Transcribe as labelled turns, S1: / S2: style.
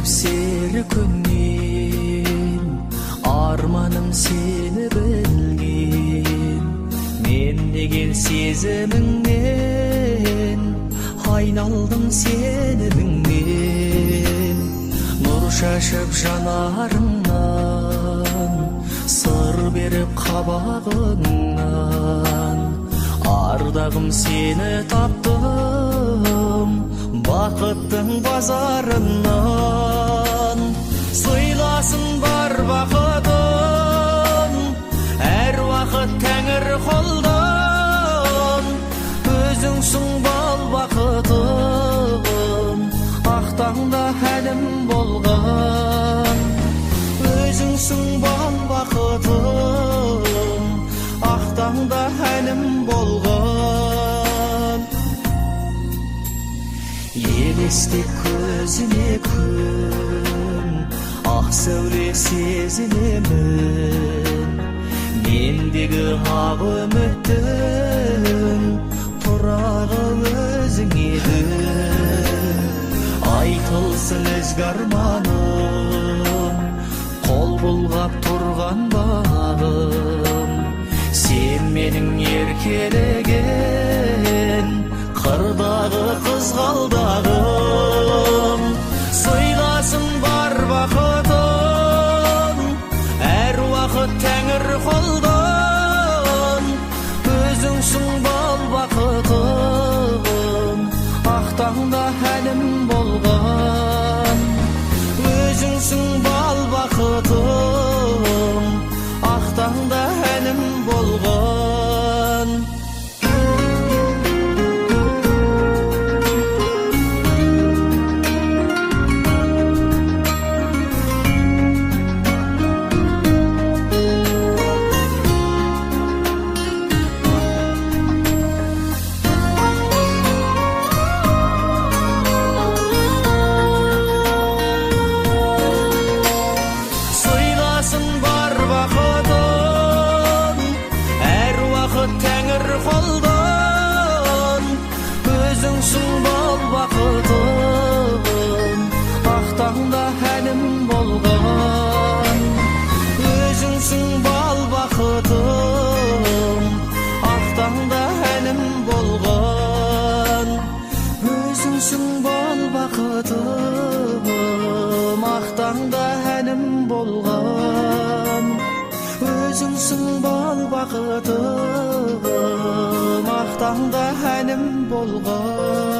S1: серкөннен, арманым сені білген. Мен деген сезіміңнен айналдым сеніміңнен. Нұр шашып жанарыңнан, сыр беріп қабағыңнан. Ардағым сені таптым, бақыттың базарынан. Сыйласын бар бақытын, әр уақыт тәңір қолдан. Өзіңсің бал бақытым, ақтаңда әлім болған. Өзіңсің бал бақытым, ақтаңда әлім болған. Елестеп көзіне күн, ақ сәуле сезінемін. Мендегі ақ үміттің тұрағы өзің едің. Айтылсын ізгі арманым, қол бұлғап тұрған бағым. Сен менің еркелеген қырдағы қызғалдағым. Сыйласын бар бақытын, әр уақыт тәңір қолдан. Өзіңсің бал бақытым, ақтаңда әлім болған. Өзіңсің бал бақытым, ақтаңда әлім болған. Тәңір қолдан. Өзіңсің бал бақытым, ақтаңда әлім болған. Өзіңсің бал бақытым, ақтаңда әлім болған. Өзіңсің бал бақытым, ақтаңда әлім болған. Өзіңсің бал бақытым, ақтаңда әлім болған.